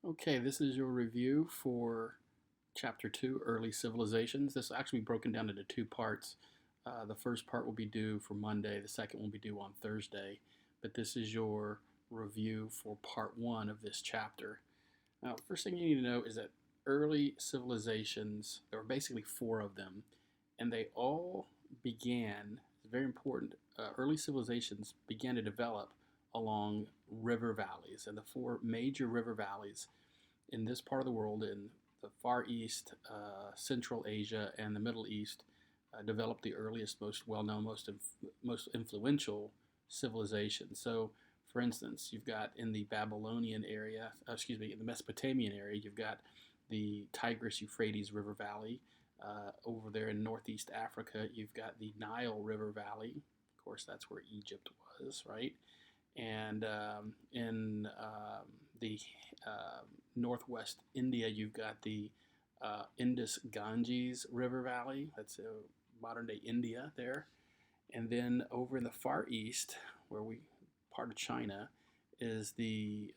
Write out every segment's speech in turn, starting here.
Okay, this is your review for Chapter 2, Early Civilizations. This will actually be broken down into two parts. The first part will be due for Monday, the second will be due on Thursday. But this is your review for Part 1 of this chapter. Now, first thing you need to know is that early civilizations, there were basically four of them, and they all began, it's very important, early civilizations began to develop along river valleys. And the four major river valleys in this part of the world, in the Far East, Central Asia, and the Middle East, developed the earliest, most well-known, most influential civilizations. So, for instance, you've got in the Babylonian area, in the Mesopotamian area, you've got the Tigris-Euphrates River Valley. Over there in Northeast Africa, you've got the Nile River Valley. Of course, that's where Egypt was, right? And in the northwest India, you've got the Indus Ganges River Valley. That's modern day India there. And then over in the Far East, part of China, is the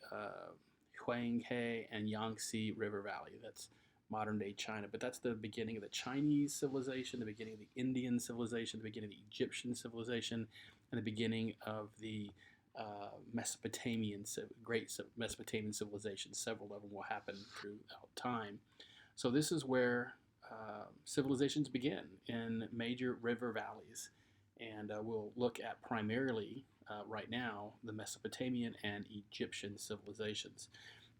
Huanghe and Yangtze River Valley. That's modern day China. But that's the beginning of the Chinese civilization, the beginning of the Indian civilization, the beginning of the Egyptian civilization, and the beginning of the great Mesopotamian civilization. Several of them will happen throughout time. So this is where civilizations begin in major river valleys, and we'll look at primarily right now the Mesopotamian and Egyptian civilizations.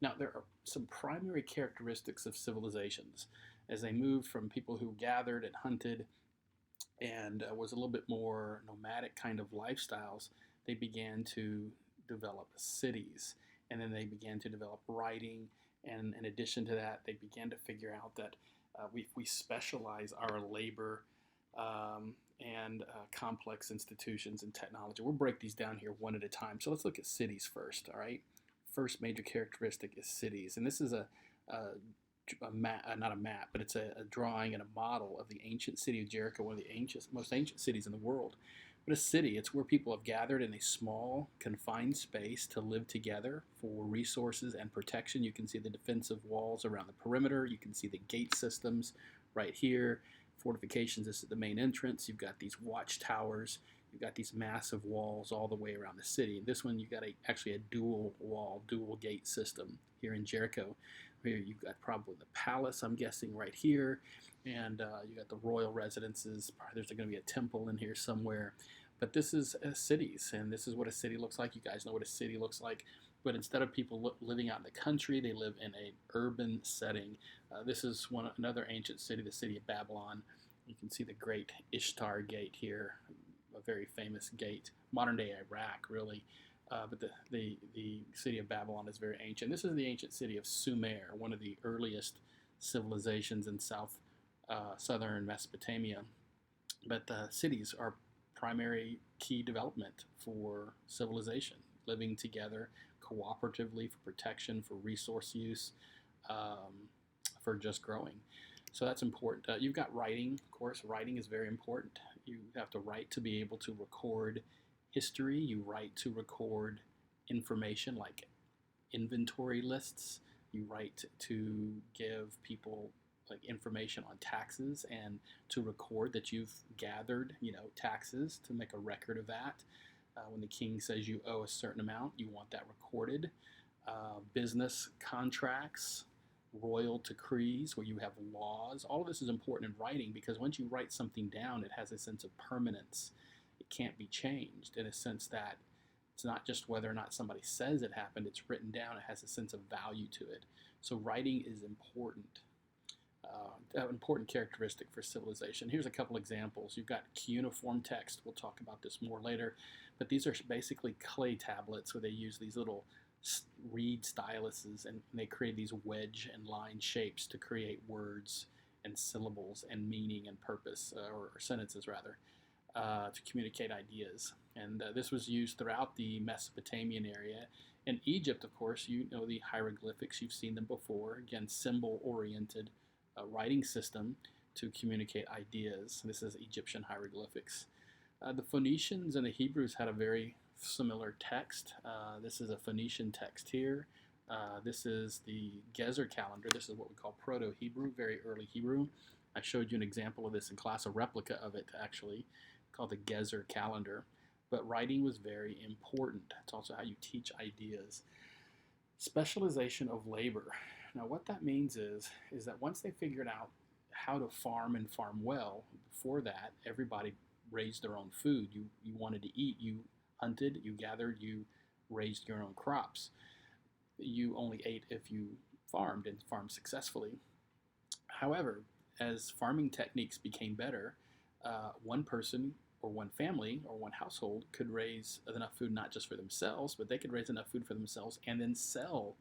Now, there are some primary characteristics of civilizations as they moved from people who gathered and hunted and was a little bit more nomadic kind of lifestyles. They began to develop cities, and then they began to develop writing. And in addition to that, they began to figure out that we specialize our labor and complex institutions and technology. We'll break these down here one at a time. So let's look at cities first, all right? First major characteristic is cities. And this is not a map, but it's a drawing and a model of the ancient city of Jericho, one of the most ancient cities in the world. But a city, it's where people have gathered in a small, confined space to live together for resources and protection. You can see the defensive walls around the perimeter. You can see the gate systems right here. Fortifications, this is the main entrance. You've got these watchtowers. You've got these massive walls all the way around the city. This one, you've got actually a dual wall, dual gate system here in Jericho. Here you've got probably the palace, I'm guessing, right here. And you got the royal residences. There's going to be a temple in here somewhere. But this is cities, and this is what a city looks like. You guys know what a city looks like. But instead of people living out in the country, they live in an urban setting. This is another ancient city, the city of Babylon. You can see the great Ishtar Gate here, a very famous gate. Modern day Iraq, really. But the city of Babylon is very ancient. This is the ancient city of Sumer, one of the earliest civilizations in southern Mesopotamia. But cities are primary key development for civilization, living together cooperatively for protection, for resource use, for just growing. So that's important. You've got writing, of course. Writing is very important. You have to write to be able to record history. You write to record information like inventory lists. You write to give people like information on taxes and to record that you've gathered, taxes, to make a record of that. When the king says you owe a certain amount, you want that recorded. Business contracts, royal decrees where you have laws. All of this is important in writing because once you write something down, it has a sense of permanence. It can't be changed in a sense that it's not just whether or not somebody says it happened, it's written down, it has a sense of value to it. So writing is important. An important characteristic for civilization. Here's a couple examples. You've got cuneiform text. We'll talk about this more later. But these are basically clay tablets where they use these little reed styluses and they create these wedge and line shapes to create words and syllables and meaning and purpose, or sentences rather, to communicate ideas. And this was used throughout the Mesopotamian area. In Egypt, of course, you know the hieroglyphics. You've seen them before. Again, symbol-oriented writing system to communicate ideas. This is Egyptian hieroglyphics. The Phoenicians and the Hebrews had a very similar text. This is a Phoenician text here. This is the Gezer calendar. This is what we call Proto-Hebrew, very early Hebrew. I showed you an example of this in class, a replica of it actually, called the Gezer calendar. But writing was very important. It's also how you teach ideas. Specialization of labor. Now, what that means is that once they figured out how to farm and farm well, before that, everybody raised their own food. You wanted to eat, you hunted, you gathered, you raised your own crops. You only ate if you farmed and farmed successfully. However, as farming techniques became better, one person or one family or one household could raise enough food not just for themselves, but they could raise enough food for themselves and then sell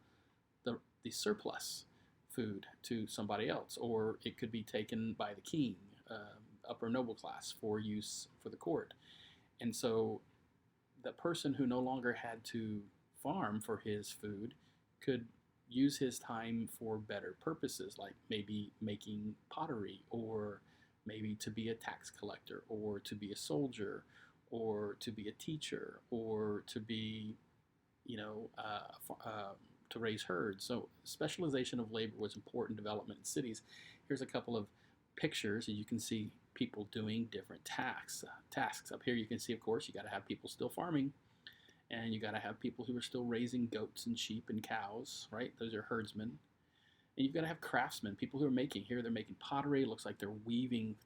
the surplus food to somebody else, or it could be taken by the king, upper noble class, for use for the court. And so the person who no longer had to farm for his food could use his time for better purposes, like maybe making pottery, or maybe to be a tax collector, or to be a soldier, or to be a teacher, or to be, you know, to raise herds. So specialization of labor was important development in cities. Here's a couple of pictures, and you can see people doing different tasks. Up here, you can see, of course, you got to have people still farming, and you got to have people who are still raising goats and sheep and cows, right? Those are herdsmen. And you've got to have craftsmen, people who are making. Here they're making pottery. It looks like they're weaving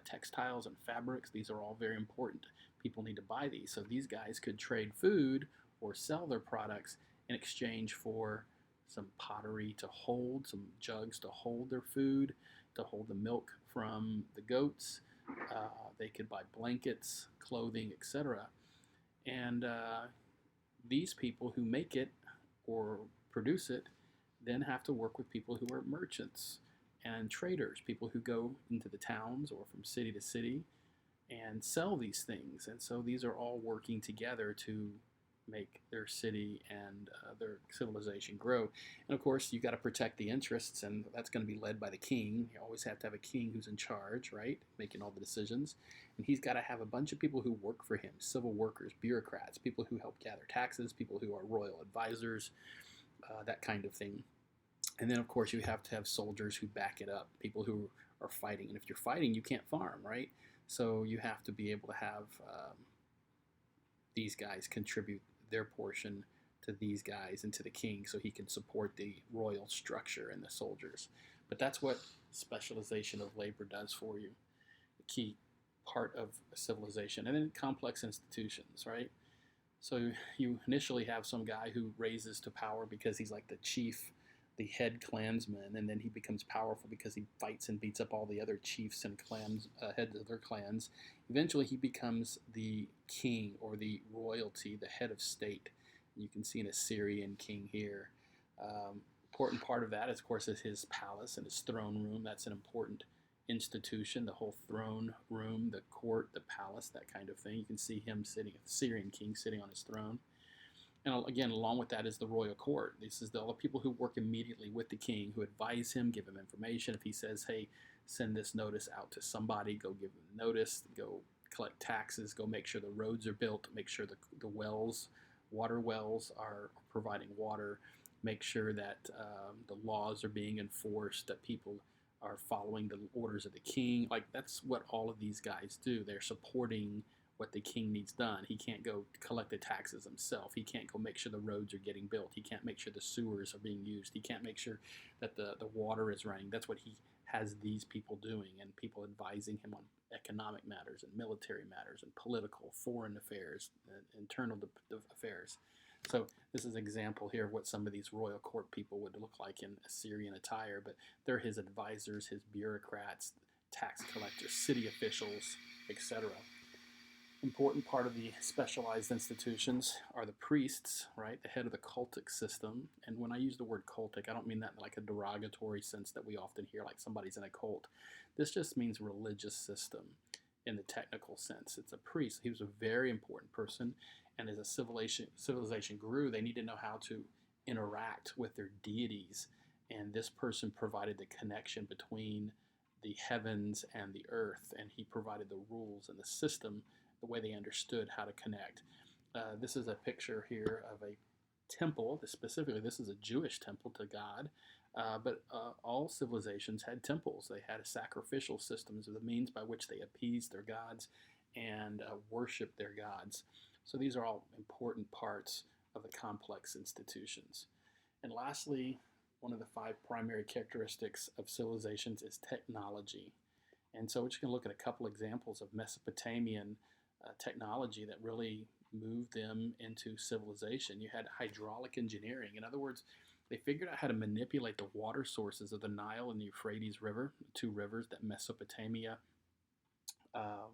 textiles and fabrics. These are all very important. People need to buy these. So these guys could trade food or sell their products in exchange for some pottery to hold, some jugs to hold their food, to hold the milk from the goats. They could buy blankets, clothing, etc. And these people who make it or produce it then have to work with people who are merchants and traders, people who go into the towns or from city to city and sell these things. And so these are all working together to make their city and their civilization grow. And of course, you got to protect the interests, and that's going to be led by the king. You always have to have a king who's in charge, right, making all the decisions. And he's got to have a bunch of people who work for him, civil workers, bureaucrats, people who help gather taxes, people who are royal advisors, that kind of thing. And then, of course, you have to have soldiers who back it up, people who are fighting. And if you're fighting, you can't farm, right? So you have to be able to have these guys contribute their portion to these guys and to the king so he can support the royal structure and the soldiers. But that's what specialization of labor does for you, the key part of a civilization. And then complex institutions, right? So you initially have some guy who raises to power because he's like the chief, the head clansman, and then he becomes powerful because he fights and beats up all the other chiefs and clans, heads of their clans. Eventually, he becomes the king or the royalty, the head of state. You can see an Assyrian king here. Important part of that, of course, is his palace and his throne room. That's an important institution, the whole throne room, the court, the palace, that kind of thing. You can see him sitting, the Syrian king sitting on his throne. And again, along with that is the royal court. This is all the people who work immediately with the king, who advise him, give him information. If he says, hey, send this notice out to somebody, go give them notice, go collect taxes, go make sure the roads are built, make sure the wells, water wells are providing water, make sure that the laws are being enforced, that people are following the orders of the king. Like, that's what all of these guys do. They're supporting what the king needs done. He can't go collect the taxes himself. He can't go make sure the roads are getting built. He can't make sure the sewers are being used. He can't make sure that the water is running. That's what he has these people doing, and people advising him on economic matters and military matters and political, foreign affairs, and internal affairs. So this is an example here of what some of these royal court people would look like in Assyrian attire, but they're his advisors, his bureaucrats, tax collectors, city officials, etc. Important part of the specialized institutions are the priests, right? The head of the cultic system. And when I use the word cultic, I don't mean that in like a derogatory sense that we often hear, like somebody's in a cult. This just means religious system in the technical sense. It's a priest. He was a very important person. And as a civilization grew, they need to know how to interact with their deities. And this person provided the connection between the heavens and the earth. And he provided the rules and the system, the way they understood how to connect. This is a picture here of a temple. Specifically, this is a Jewish temple to God, but all civilizations had temples. They had sacrificial systems of the means by which they appeased their gods and worshiped their gods. So these are all important parts of the complex institutions. And lastly, one of the five primary characteristics of civilizations is technology. And so we're just going to look at a couple examples of Mesopotamian technology that really moved them into civilization. You had hydraulic engineering. In other words, they figured out how to manipulate the water sources of the Nile and the Euphrates River, two rivers that Mesopotamia, um,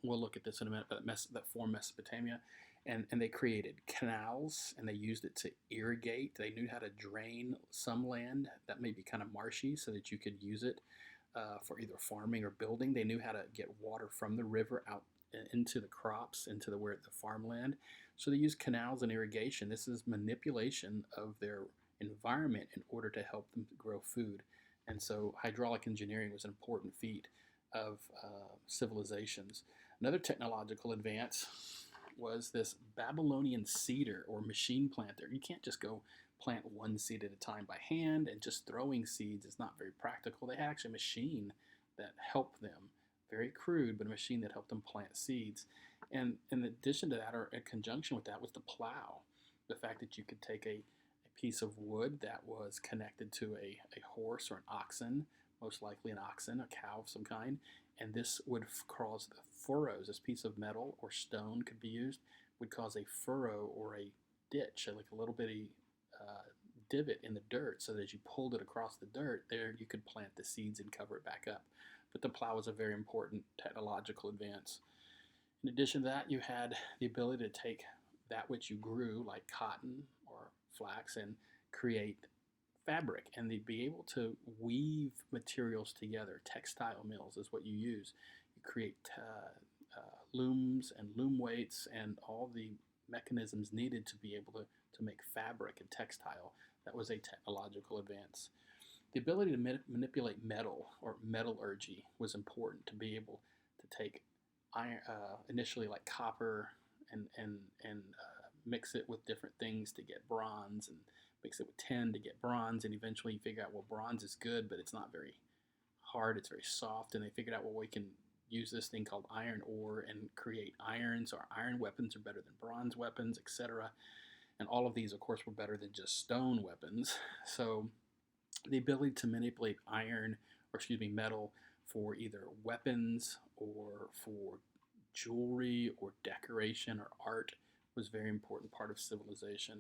we'll look at this in a minute, but that form Mesopotamia. And they created canals and they used it to irrigate. They knew how to drain some land that may be kind of marshy so that you could use it for either farming or building. They knew how to get water from the river out into the crops, into the farmland. So they used canals and irrigation. This is manipulation of their environment in order to help them grow food. And so hydraulic engineering was an important feat of civilizations. Another technological advance was this Babylonian seeder or machine planter. You can't just go plant one seed at a time by hand, and just throwing seeds is not very practical. They had actually a machine that helped them, very crude, but a machine that helped them plant seeds. And in addition to that, or in conjunction with that, was the plow. The fact that you could take a piece of wood that was connected to a horse or an oxen, most likely an oxen, a cow of some kind, and this would cause the furrows. This piece of metal or stone could be used, would cause a furrow or a ditch, like a little bitty divot in the dirt, so that as you pulled it across the dirt, there you could plant the seeds and cover it back up. But the plow was a very important technological advance. In addition to that, you had the ability to take that which you grew, like cotton or flax, and create fabric, and they'd be able to weave materials together. Textile mills is what you use. You create looms and loom weights and all the mechanisms needed to be able to make fabric and textile. That was a technological advance. The ability to manipulate metal or metallurgy was important, to be able to take iron, initially like copper, and mix it with different things to get bronze, and mix it with tin to get bronze, and eventually you figure out, well, bronze is good, but it's not very hard, it's very soft, and they figured out, well, we can use this thing called iron ore and create iron, so our iron weapons are better than bronze weapons, etc. And all of these, of course, were better than just stone weapons. So the ability to manipulate iron, or excuse me, metal, for either weapons or for jewelry or decoration or art was a very important part of civilization.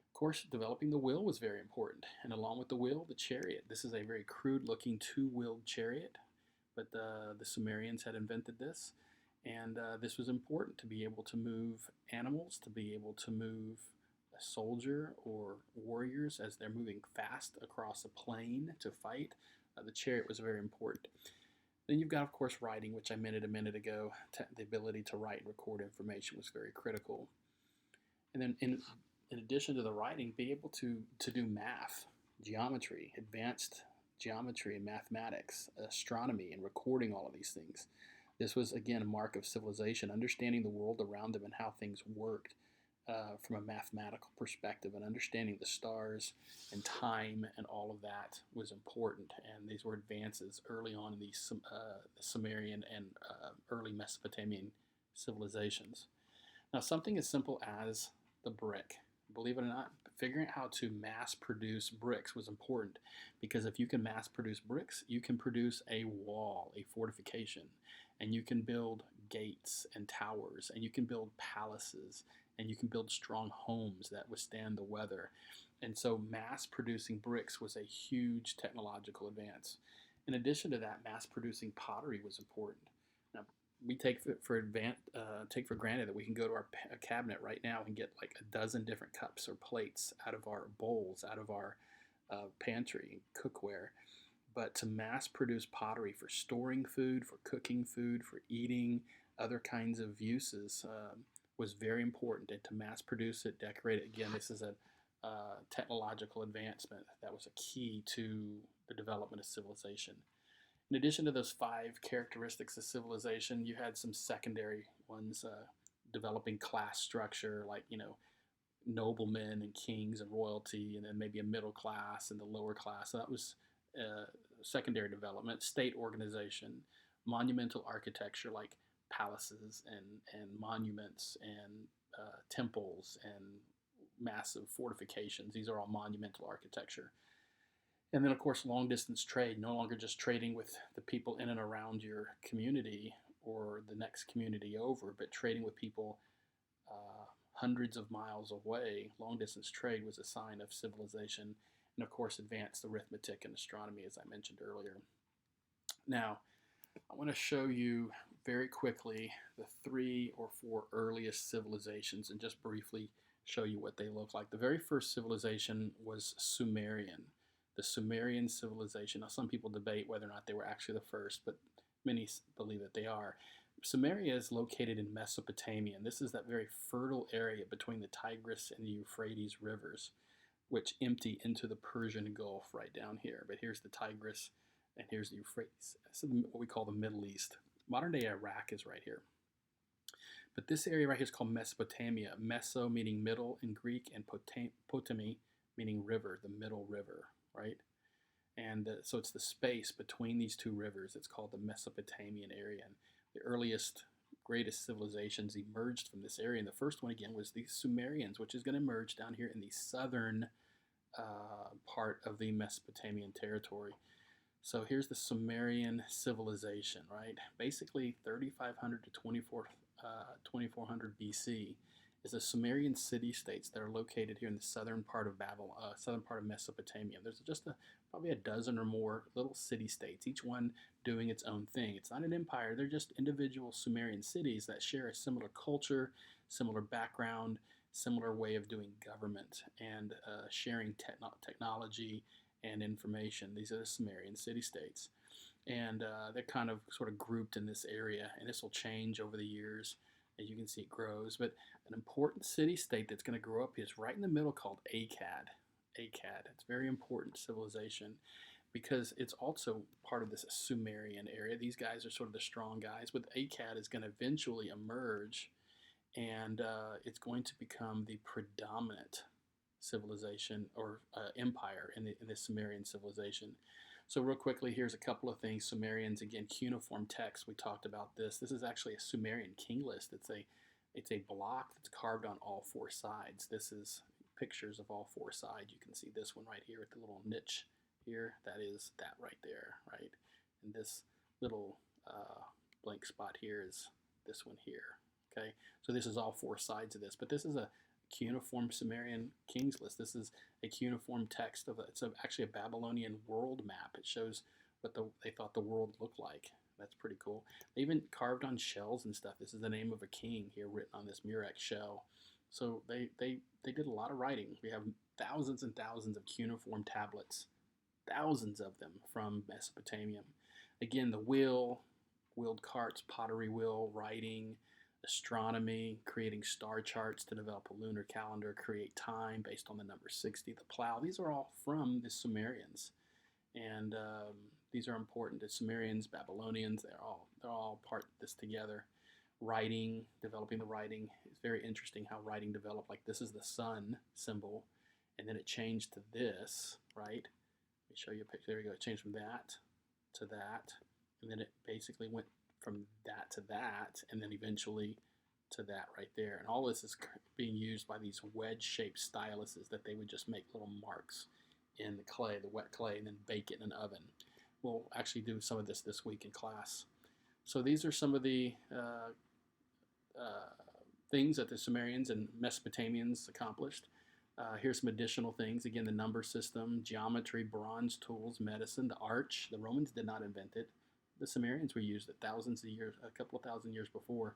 Of course, developing the wheel was very important, and along with the wheel, the chariot. This is a very crude-looking two-wheeled chariot, but the Sumerians had invented this, and this was important to be able to move animals, to be able to move a soldier or warriors as they're moving fast across a plain to fight. The chariot was very important. Then you've got, of course, writing, which I mentioned a minute ago. The ability to write and record information was very critical. And then in addition to the writing, be able to do math, geometry, advanced geometry and mathematics, astronomy, and recording all of these things. This was, again, a mark of civilization, understanding the world around them and how things worked from a mathematical perspective, and understanding the stars and time and all of that was important. And these were advances early on in the Sumerian and early Mesopotamian civilizations. Now, something as simple as the brick, believe it or not, figuring out how to mass produce bricks was important, because if you can mass produce bricks, you can produce a wall, a fortification, and you can build gates and towers, and you can build palaces, and you can build strong homes that withstand the weather. And so mass producing bricks was a huge technological advance. In addition to that, mass producing pottery was important. Now, we take for granted that we can go to our cabinet right now and get like a dozen different cups or plates out of our bowls, out of our pantry, cookware. But to mass produce pottery for storing food, for cooking food, for eating, other kinds of uses was very important. And to mass produce it, decorate it, again, this is a technological advancement that was a key to the development of civilization. In addition to those five characteristics of civilization, you had some secondary ones, developing class structure, like, noblemen and kings and royalty, and then maybe a middle class and the lower class. So that was uh, secondary development, state organization, monumental architecture like palaces and monuments and temples and massive fortifications. These are all monumental architecture. And then, of course, long distance trade, no longer just trading with the people in and around your community or the next community over, but trading with people hundreds of miles away. Long distance trade was a sign of civilization, and of course, advanced arithmetic and astronomy, as I mentioned earlier. Now, I want to show you very quickly the 3 or 4 earliest civilizations and just briefly show you what they look like. The very first civilization was Sumerian. The Sumerian civilization. Now, some people debate whether or not they were actually the first, but many believe that they are. Sumeria is located in Mesopotamia, and this is that very fertile area between the Tigris and the Euphrates rivers, which empty into the Persian Gulf right down here. But here's the Tigris, and here's the Euphrates. This is what we call the Middle East. Modern day Iraq is right here. But this area right here is called Mesopotamia. Meso meaning middle in Greek, and potami meaning river, the middle river, right? And so it's the space between these two rivers. It's called the Mesopotamian area. And the earliest, greatest civilizations emerged from this area. And the first one, again, was the Sumerians, which is going to emerge down here in the southern part of the Mesopotamian territory. So here's the Sumerian civilization, right? Basically, 3,500 to 2400 BC is the Sumerian city-states that are located here in the southern part of Babylon, southern part of Mesopotamia. There's just probably a dozen or more little city-states, each one doing its own thing. It's not an empire; they're just individual Sumerian cities that share a similar culture, similar background, similar way of doing government, and sharing technology and information. These are the Sumerian city-states, and they're kind of sort of grouped in this area, and this will change over the years. As you can see, it grows. But an important city-state that's going to grow up is right in the middle called Akkad. Akkad. It's a very important civilization because it's also part of this Sumerian area. These guys are sort of the strong guys, but Akkad is going to eventually emerge, and it's going to become the predominant civilization or empire in the Sumerian civilization. So real quickly, here's a couple of things. Sumerians, again, cuneiform text. We talked about this. This is actually a Sumerian king list. It's a block that's carved on all 4 sides. This is pictures of all 4 sides. You can see this one right here with the little niche here. That is that right there, right? And this little blank spot here is this one here, okay? So this is all 4 sides of this. But this is a cuneiform Sumerian kings list. This is a cuneiform text of it's actually a Babylonian world map. It shows what they thought the world looked like. That's pretty cool. They even carved on shells and stuff. This is the name of a king here written on this murex shell. So they did a lot of writing. We have thousands and thousands of cuneiform tablets, thousands of them from Mesopotamia. Again, the wheel, wheeled carts, pottery wheel, writing, astronomy, creating star charts to develop a lunar calendar, create time based on the number 60, the plow. These are all from the Sumerians, and these are important. The Sumerians, Babylonians, they're all part of this together. Writing, developing the writing. It's very interesting how writing developed. Like this is the sun symbol, and then it changed to this, right? Let me show you a picture. There we go. It changed from that to that, and then it basically went from that to that, and then eventually to that right there. And all this is being used by these wedge-shaped styluses that they would just make little marks in the clay, the wet clay, and then bake it in an oven. We'll actually do some of this week in class. So these are some of the things that the Sumerians and Mesopotamians accomplished. Here's some additional things. Again, the number system, geometry, bronze tools, medicine, the arch. The Romans did not invent it. The Sumerians were used it thousands of years, a couple of thousand years before.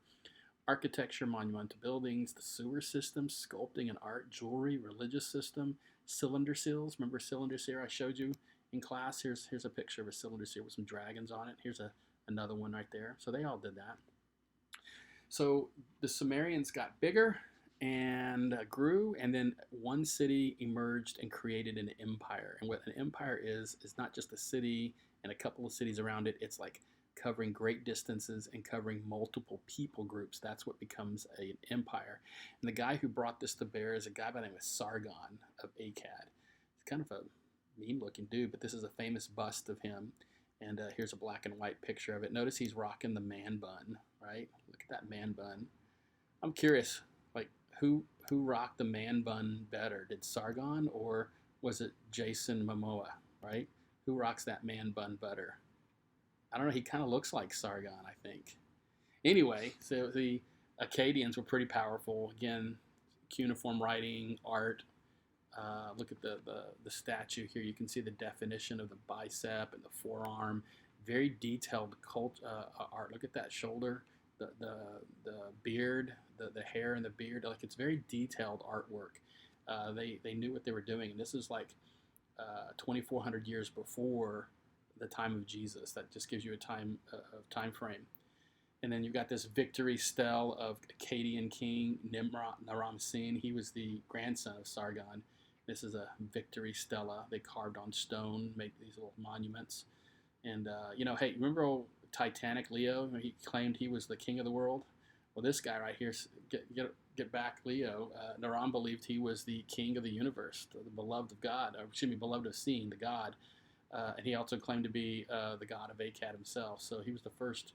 Architecture, monumental buildings, the sewer system, sculpting and art, jewelry, religious system, cylinder seals. Remember cylinder seal I showed you in class? Here's a picture of a cylinder seal with some dragons on it. Here's another one right there. So they all did that. So the Sumerians got bigger and grew, and then one city emerged and created an empire. And what an empire is not just a city and a couple of cities around it. It's like covering great distances and covering multiple people groups. That's what becomes an empire. And the guy who brought this to bear is a guy by the name of Sargon of Akkad. He's kind of a mean looking dude, but this is a famous bust of him. And here's a black and white picture of it. Notice he's rocking the man bun, right? Look at that man bun. I'm curious, like, who rocked the man bun better? Did Sargon or was it Jason Momoa, right? Who rocks that man bun better? I don't know. He kind of looks like Sargon, I think. Anyway, so the Akkadians were pretty powerful. Again, cuneiform writing, art. Look at the statue here. You can see the definition of the bicep and the forearm. Very detailed art. Look at that shoulder, the beard, the hair and the beard. Like, it's very detailed artwork. They knew what they were doing, and this is like 2,400 years before the time of Jesus. That just gives you a time frame. And then you've got this victory stele of Akkadian king Nimrod Naram-Sin. He was the grandson of Sargon. This is a victory stela they carved on stone, made these little monuments. And, hey, remember old Titanic Leo? He claimed he was the king of the world. Well, this guy right here, get back Leo. Naram believed he was the king of the universe, the beloved of God, beloved of Sin, the God. And he also claimed to be the god of Akkad himself. So he was the first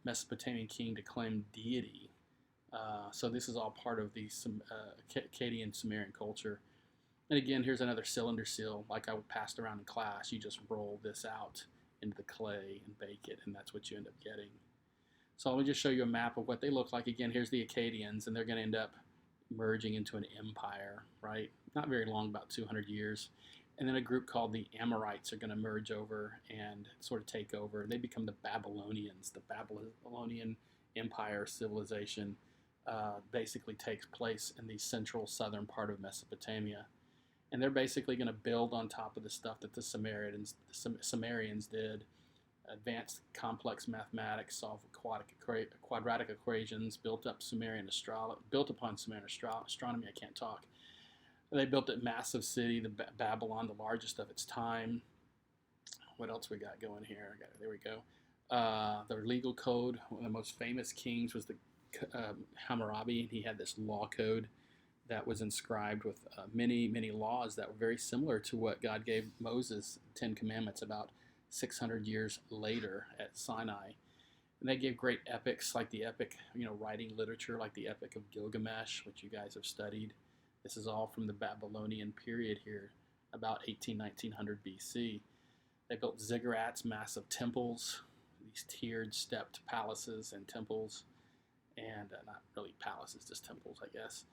Mesopotamian king to claim deity. So this is all part of the Akkadian Sumerian culture. And again, here's another cylinder seal, like I passed around in class. You just roll this out into the clay and bake it, and that's what you end up getting. So let me just show you a map of what they look like. Again, here's the Akkadians, and they're going to end up merging into an empire, right? Not very long, about 200 years. And then a group called the Amorites are going to merge over and sort of take over. They become the Babylonians. The Babylonian Empire civilization basically takes place in the central southern part of Mesopotamia. And they're basically going to build on top of the stuff that the Sumerians did. Advanced complex mathematics, solve quadratic equations, built upon Sumerian astronomy. I can't talk. They built a massive city, the Babylon, the largest of its time. What else we got going here? There we go. Their legal code. One of the most famous kings was the Hammurabi. He had this law code that was inscribed with many, many laws that were very similar to what God gave Moses, 10 Commandments, about 600 years later at Sinai. And they gave great epics, like the epic, writing literature, like the Epic of Gilgamesh, which you guys have studied. This is all from the Babylonian period here, about 1900 BC. They built ziggurats, massive temples, these tiered stepped palaces and temples, and not really palaces, just temples, I guess.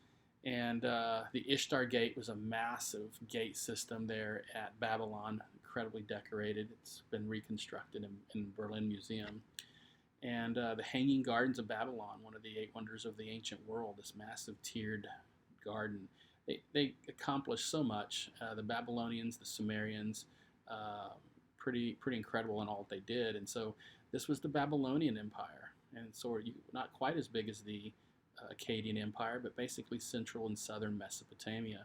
And the Ishtar Gate was a massive gate system there at Babylon, incredibly decorated. It's been reconstructed in Berlin Museum. And the Hanging Gardens of Babylon, one of the 8 wonders of the ancient world, this massive tiered garden. They accomplished so much. The Babylonians, the Sumerians, pretty incredible in all they did. And so this was the Babylonian Empire. And so not quite as big as the Akkadian Empire, but basically central and southern Mesopotamia.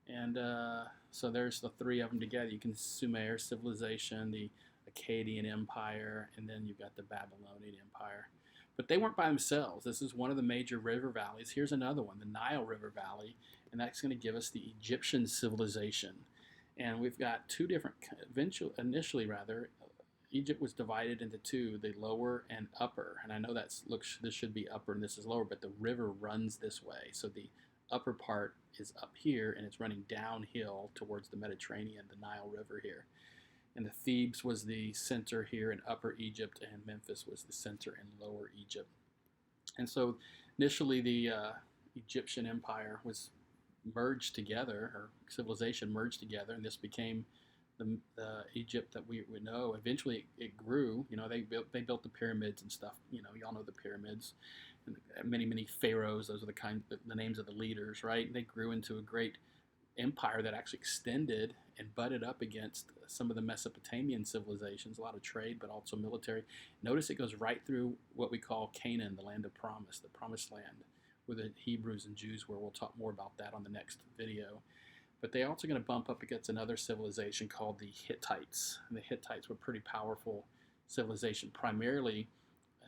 And so there's the 3 of them together. You can Sumer civilization, the Akkadian Empire, and then you've got the Babylonian Empire. But they weren't by themselves. This is one of the major river valleys. Here's another one, the Nile River Valley, and that's going to give us the Egyptian civilization. And we've got 2 different, initially, Egypt was divided into 2, the lower and upper. And I know this should be upper and this is lower, but the river runs this way. So the upper part is up here and it's running downhill towards the Mediterranean, the Nile River here. And the Thebes was the center here in Upper Egypt, and Memphis was the center in Lower Egypt. And so initially the Egyptian Empire was merged together, or civilization merged together, and this became the Egypt that we know. Eventually it grew. They built the pyramids and stuff. Y'all know the pyramids, and many pharaohs. Those are the names of the leaders, right? And they grew into a great empire that actually extended and butted up against some of the Mesopotamian civilizations, a lot of trade, but also military. Notice it goes right through what we call Canaan, the land of promise, the promised land, where the Hebrews and Jews were. We'll talk more about that on the next video. But they're also going to bump up against another civilization called the Hittites. And the Hittites were pretty powerful civilization. Primarily,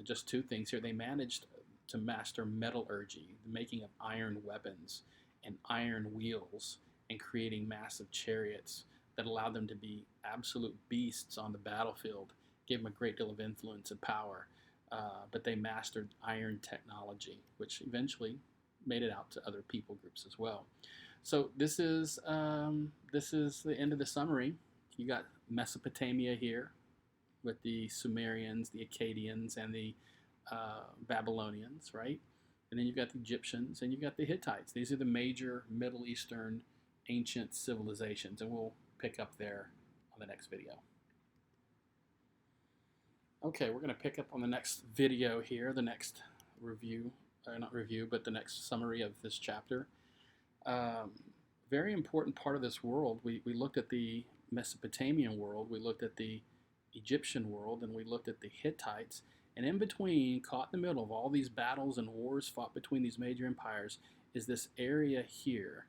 just two things here. They managed to master metallurgy, the making of iron weapons and iron wheels, and creating massive chariots that allowed them to be absolute beasts on the battlefield, gave them a great deal of influence and power. But they mastered iron technology, which eventually made it out to other people groups as well. So this is the end of the summary. You got Mesopotamia here with the Sumerians, the Akkadians, and the Babylonians, right? And then you've got the Egyptians and you've got the Hittites. These are the major Middle Eastern ancient civilizations, and we'll pick up there on the next video. Okay, we're going to pick up on the next video here, the next review, not review, but the next summary of this chapter. Very important part of this world. We looked at the Mesopotamian world, we looked at the Egyptian world, and we looked at the Hittites. And in between, caught in the middle of all these battles and wars fought between these major empires, is this area here.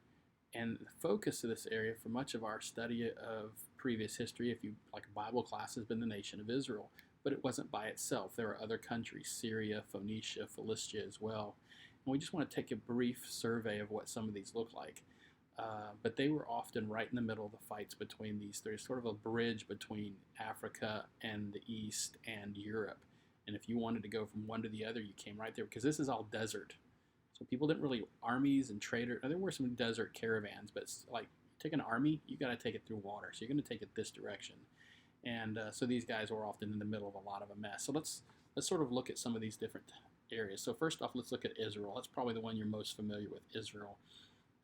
And the focus of this area for much of our study of previous history, if you like Bible class, has been the nation of Israel. But it wasn't by itself. There were other countries, Syria, Phoenicia, Philistia as well. And we just want to take a brief survey of what some of these look like. But they were often right in the middle of the fights between these. There's sort of a bridge between Africa and the East and Europe. And if you wanted to go from one to the other, you came right there, because this is all desert. So people didn't really, armies and traders, there were some desert caravans, but like take an army, you got to take it through water. So you're going to take it this direction. And so these guys were often in the middle of a lot of a mess. So let's sort of look at some of these different areas. So first off, let's look at Israel. That's probably the one you're most familiar with, Israel.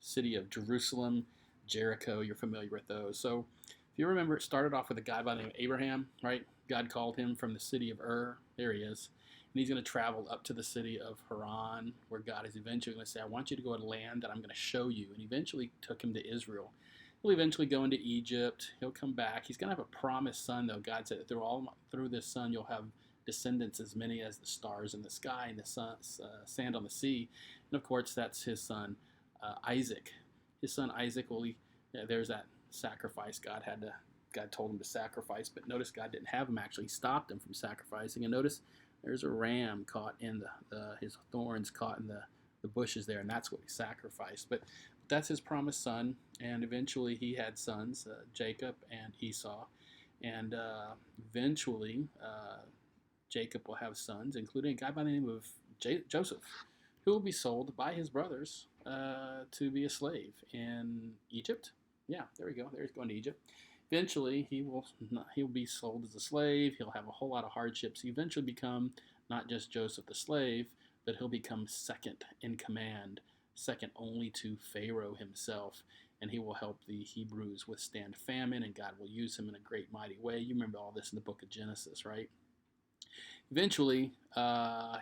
City of Jerusalem, Jericho, you're familiar with those. So if you remember, it started off with a guy by the name of Abraham, right? God called him from the city of Ur. There he is. And he's going to travel up to the city of Haran, where God is eventually going to say, I want you to go to land that I'm going to show you. And eventually took him to Israel. He'll eventually go into Egypt. He'll come back. He's going to have a promised son, though. God said that through this son you'll have descendants as many as the stars in the sky and the sand on the sea. And of course, that's his son, Isaac. His son Isaac there's that sacrifice God told him to sacrifice, but notice God didn't have him actually. He stopped him from sacrificing. And notice there's a ram caught in his thorns caught in the bushes there, and that's what he sacrificed. But that's his promised son, and eventually he had sons, Jacob and Esau, and eventually Jacob will have sons, including a guy by the name of Joseph, who will be sold by his brothers to be a slave in Egypt. Yeah, there we go. There he's going to Egypt. Eventually, he'll be sold as a slave. He'll have a whole lot of hardships. He eventually become not just Joseph the slave, but he'll become second in command, second only to Pharaoh himself, and he will help the Hebrews withstand famine, and God will use him in a great mighty way. You remember all this in the book of Genesis, right? Eventually,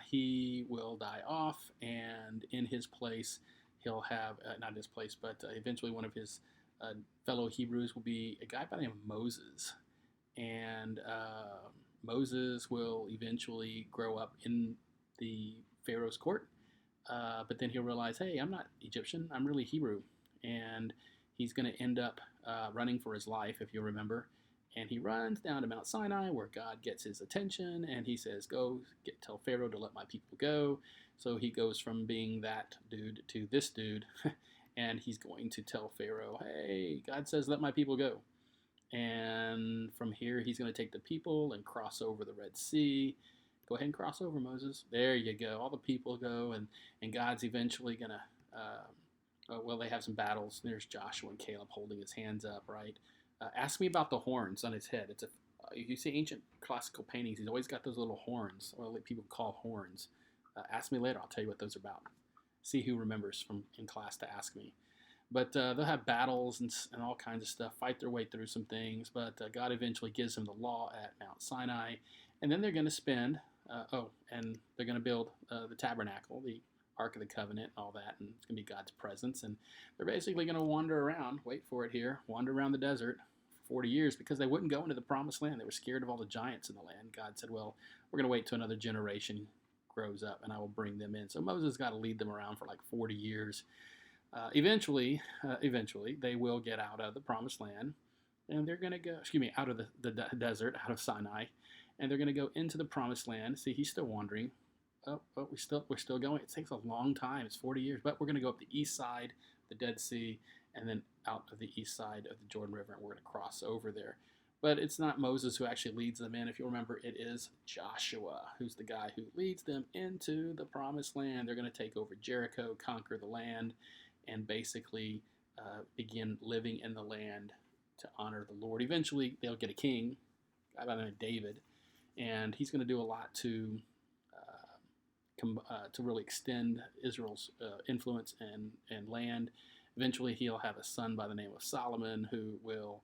he will die off, and in his place, he'll have, not his place, but eventually one of his fellow Hebrews will be a guy by the name of Moses. And Moses will eventually grow up in the Pharaoh's court, but then he'll realize, hey, I'm not Egyptian, I'm really Hebrew. And he's going to end up running for his life, if you remember. And he runs down to Mount Sinai, where God gets his attention, and he says, tell Pharaoh to let my people go. So he goes from being that dude to this dude, and he's going to tell Pharaoh, hey, God says let my people go. And from here, he's going to take the people and cross over the Red Sea. Go ahead and cross over, Moses. There you go. All the people go, and God's eventually going to, they have some battles. There's Joshua and Caleb holding his hands up, right? Ask me about the horns on his head. If you see ancient classical paintings, he's always got those little horns, or what people call horns. Ask me later. I'll tell you what those are about. See who remembers from in class to ask me. But they'll have battles and all kinds of stuff, fight their way through some things. But God eventually gives them the law at Mount Sinai. And then they're going to spend, and they're going to build the tabernacle, the Ark of the Covenant, and all that. And it's going to be God's presence. And they're basically going to wander around, wait for it here, wander around the desert for 40 years because they wouldn't go into the promised land. They were scared of all the giants in the land. God said, well, we're going to wait till another generation grows up and I will bring them in. So Moses got to lead them around for like 40 years. Eventually, they will get out of the promised land, and they're going to go, out of the desert, out of Sinai, and they're going to go into the promised land. See, he's still wandering. Oh, we're still going. It takes a long time. It's 40 years, but we're going to go up the east side, the Dead Sea, and then out of the east side of the Jordan River, and we're going to cross over there. But it's not Moses who actually leads them in. If you'll remember, it is Joshua who's the guy who leads them into the promised land. They're going to take over Jericho, conquer the land, and basically begin living in the land to honor the Lord. Eventually, they'll get a king, a guy by the name of David, and he's going to do a lot to really extend Israel's influence and land. Eventually, he'll have a son by the name of Solomon who will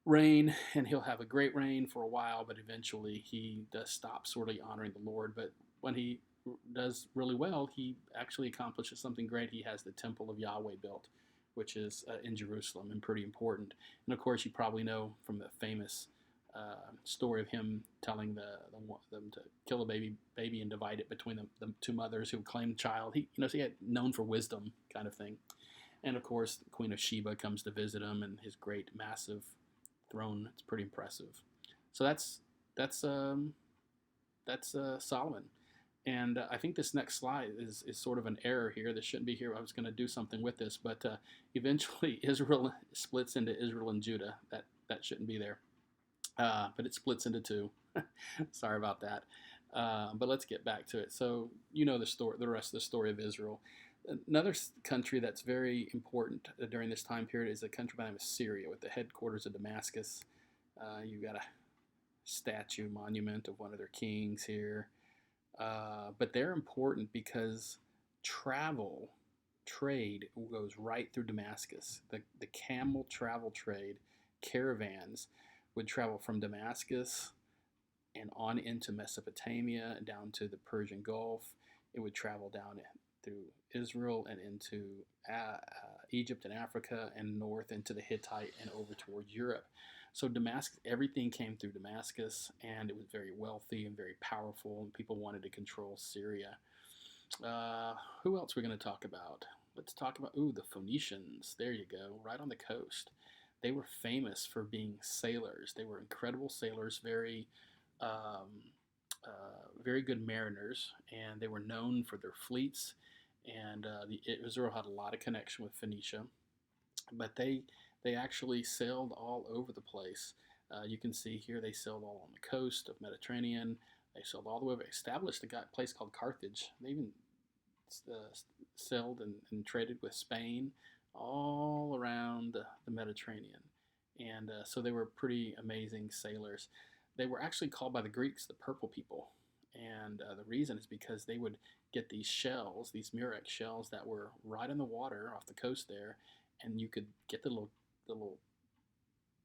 reign, and he'll have a great reign for a while, but eventually he does stop sort of honoring the Lord. But when he does really well, he actually accomplishes something great. He has the temple of Yahweh built, which is in Jerusalem, and pretty important. And of course, you probably know from the famous story of him telling them to kill a baby and divide it between the two mothers who claimed the child. So he had known for wisdom kind of thing. And of course, the Queen of Sheba comes to visit him, and his great, massive throne. It's pretty impressive. So that's Solomon. And I think this next slide is sort of an error here. This shouldn't be here. I was going to do something with this, but eventually Israel splits into Israel and Judah. That shouldn't be there. But it splits into two. Sorry about that. But let's get back to it. So the rest of the story of Israel. Another country that's very important during this time period is a country by the name of Syria, with the headquarters of Damascus. You've got a statue, monument of one of their kings here. But they're important because trade goes right through Damascus. The camel travel trade, caravans, would travel from Damascus and on into Mesopotamia, down to the Persian Gulf. It would travel down through Israel and into Egypt and Africa, and north into the Hittite and over towards Europe. So Damascus, everything came through Damascus, and it was very wealthy and very powerful, and people wanted to control Syria. Who else are we going to talk about? Let's talk about, the Phoenicians. There you go, right on the coast. They were famous for being sailors. They were incredible sailors, very good mariners, and they were known for their fleets. And Israel had a lot of connection with Phoenicia, but they actually sailed all over the place. You can see here they sailed all on the coast of Mediterranean. They sailed all the way. They established a place called Carthage. They even sailed and traded with Spain all around the Mediterranean. And so they were pretty amazing sailors. They were actually called by the Greeks the Purple People. And the reason is because they would get these shells, these murex shells that were right in the water off the coast there, and you could get the little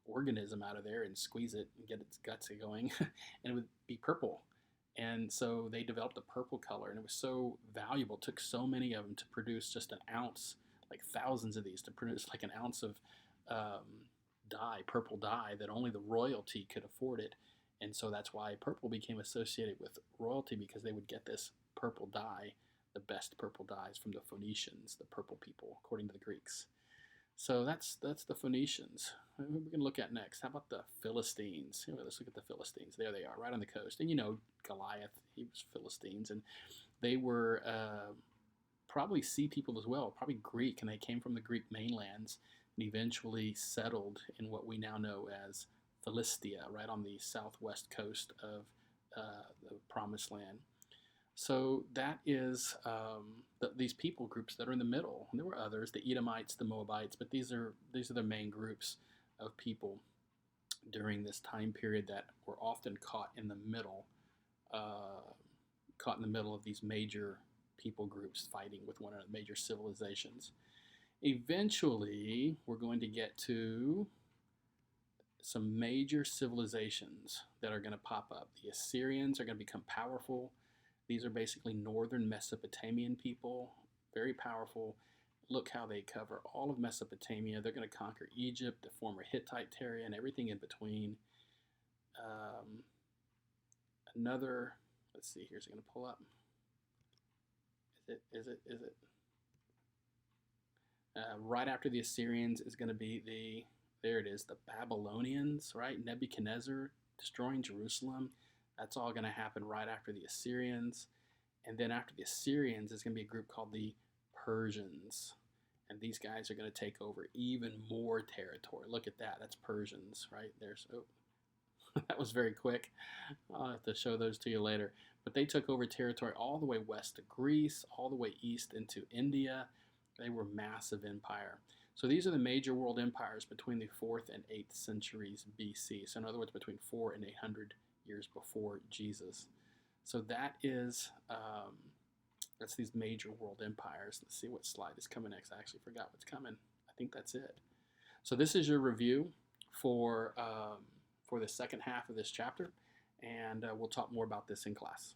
organism out of there and squeeze it and get its guts going, and it would be purple. And so they developed a purple color, and it was so valuable. It took so many of them to produce just an ounce, like thousands of these, to produce like an ounce of purple dye, that only the royalty could afford it. And so that's why purple became associated with royalty, because they would get this purple dye, the best purple dyes, from the Phoenicians, the purple people, according to the Greeks. So that's the Phoenicians. Who are we going to look at next? How about the Philistines? Let's look at the Philistines. There they are, right on the coast. And Goliath, he was Philistines, and they were probably sea people as well, probably Greek, and they came from the Greek mainlands and eventually settled in what we now know as Philistia, right on the southwest coast of the Promised Land. So that is these people groups that are in the middle. And there were others, the Edomites, the Moabites, but these are the main groups of people during this time period that were often caught in the middle of these major people groups fighting with one another, major civilizations. Eventually, we're going to get to some major civilizations that are going to pop up. The Assyrians are going to become powerful. These are basically northern Mesopotamian people, very powerful. Look how they cover all of Mesopotamia. They're going to conquer Egypt, the former Hittite area, and everything in between. Let's see, here's it going to pull up. Is it? Right after the Assyrians is going to be there it is, the Babylonians, right? Nebuchadnezzar destroying Jerusalem. That's all going to happen right after the Assyrians. And then after the Assyrians, there's going to be a group called the Persians. And these guys are going to take over even more territory. Look at that. That's Persians, right? There's, oh, that was very quick. I'll have to show those to you later. But they took over territory all the way west to Greece, all the way east into India. They were massive empire. So these are the major world empires between the 4th and 8th centuries BC. So in other words, between 4 and 800 years before Jesus. So that is that's these major world empires. Let's see what slide is coming next. I actually forgot what's coming. I think that's it. So this is your review for the second half of this chapter, and we'll talk more about this in class.